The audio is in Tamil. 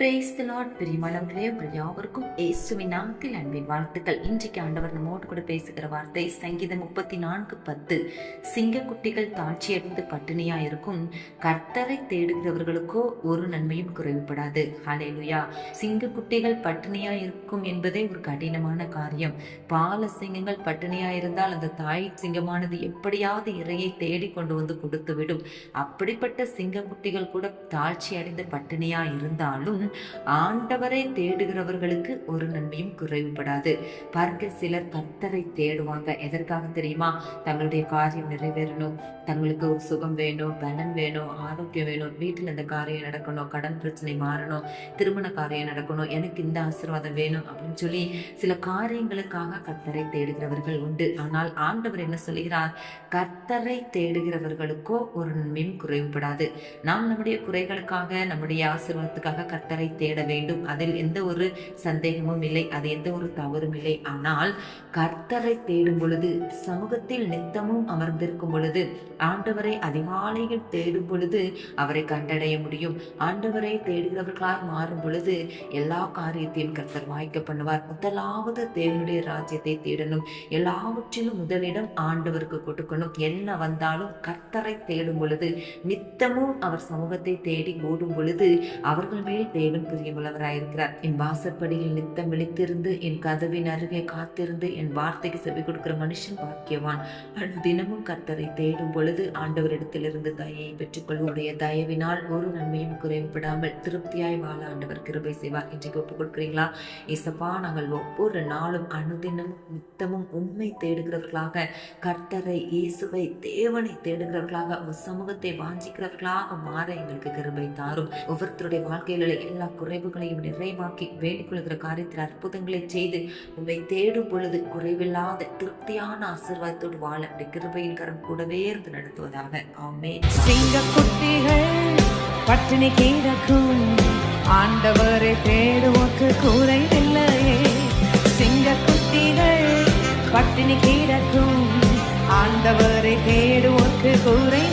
Praise the Lord. பிரியமானவர்களே, உங்கள் யாவருக்கும் இயேசுவின் நாமத்தில் அன்பின் வாழ்த்துக்கள். இன்றைக்கு ஆண்டவர் நம்மோடு கூட பேசுகிற வார்த்தை சங்கீதம் 34:10. சிங்கக்குட்டிகள் தாழ்ச்சியடைந்து பட்டினியா இருக்கும், கர்த்தரை தேடுகிறவர்களுக்கோ ஒரு நன்மையும் குறைவுபடாது. ஹல்லேலூயா. சிங்கக்குட்டிகள் பட்டினியா இருக்கும் என்பதே ஒரு கடினமான காரியம். பால சிங்கங்கள் பட்டினியா இருந்தால் அந்த தாய் சிங்கமானது எப்படியாவது இரையை தேடி கொண்டு வந்து கொடுத்துவிடும். அப்படிப்பட்ட சிங்கக்குட்டிகள் கூட தாழ்ச்சி அடைந்து பட்டினியா இருந்தாலும் ஆண்டவரை தேடுகிறவர்களுக்கு ஒரு நன்மையும் குறைவுபடாது. பார்க்க சிலர் கர்த்தரை தேடுவாங்க. எதற்காக தெரியுமா? தங்களுடைய காரியம் நிறைவேறணும், தங்களுக்கு ஒரு சுகம் வேணும், பலன் வேணும், ஆரோக்கியம் வேணும், வீட்டில் இந்த காரியம் நடக்கணும், கடன் பிரச்சனை மாறணும், திருமண காரியம் நடக்கணும், எனக்கு இந்த ஆசீர்வாதம் வேணும் அப்படின்னு சொல்லி சில காரியங்களுக்காக கர்த்தரை தேடுகிறவர்கள் உண்டு. ஆனால் ஆண்டவர் என்ன சொல்கிறார்? கர்த்தரை தேடுகிறவர்களுக்கோ ஒரு நன்மையும் குறைவுபடாது. நாம் நம்முடைய குறைகளுக்காக, நம்முடைய ஆசீர்வாதத்துக்காக கர்த்தரை தேட வேண்டும். அதில் எந்த ஒரு சந்தேகமும் இல்லை, அது எந்த ஒரு தவறும் இல்லை. ஆனால் கர்த்தரை தேடும் பொழுது, சமூகத்தில் நித்தமும் அமர்ந்திருக்கும் பொழுது, ஆண்டவரை அதிகாலையில் தேடும் பொழுது அவரை கண்டடைய முடியும். ஆண்டவரை தேடுகிறவர்களாய் மாறும் பொழுது எல்லா காரியத்தையும் கர்த்தர் வாய்க்க பண்ணுவார். முதலாவது தேவனுடைய ராஜ்யத்தை தேடணும். எல்லாவற்றிலும் முதலிடம் ஆண்டவருக்கு கொடுக்கணும். என்ன வந்தாலும் கர்த்தரை தேடும் பொழுது, நித்தமும் அவர் சமூகத்தை தேடி ஓடும் பொழுது அவர்கள் மேல் தேவன் பிரியமுள்ளவராயிருக்கிறார். என் வாசற்படியில் நித்தம் விழித்திருந்து, என் கதவின் அருகே காத்திருந்து என் வார்த்தைக்கு செவி கொடுக்கிற மனுஷன் பாக்கியவான். தினமும் கர்த்தரை தேடும் பொழுது ஆண்டவரிடத்திலிருந்து தயையை பெற்றுக்கொள்வருடைய தயவினால் ஒரு நன்மையும் குறைவுபடாமல் திருப்தியாய் வாழ ஆண்டவர் கிருபை செய்வார். இன்றைக்கு ஒப்புக் கொடுக்கிறீங்களா? இசப்பா, நாங்கள் ஒவ்வொரு நாளும் அனுதினமும் நித்தமும் உண்மை தேடுகிறவர்களாக, கர்த்தரை, இயேசுவை, தேவனை தேடுகிறவர்களாக, ஒரு சமூகத்தை வாஞ்சிக்கிறவர்களாக மாற எங்களுக்கு கிருபை தாரும். ஒவ்வொருத்தருடைய வாழ்க்கையில எல்லா குறைவுகளையும் நிறைவாக்கி வேண்டிக் கொள்கிற காரியத்தில் அற்புதங்களை செய்து உண்மை தேடும் பொழுது குறைவில்லாத திருப்தியான ஆசீர்வாதத்தோடு வாழ கிருபையின் கரம் கூடவே இருந்து நடத்துவதாக. ஆமென். சிங்கக்குட்டிகள் பட்டினி கிடக்கும், ஆண்டவரை தேடுவோக்கு குறைவில்லையே. சிங்கக்குட்டிகள் பட்டினி கிடக்கும், ஆண்டவரை தேடுவோக்கு குறை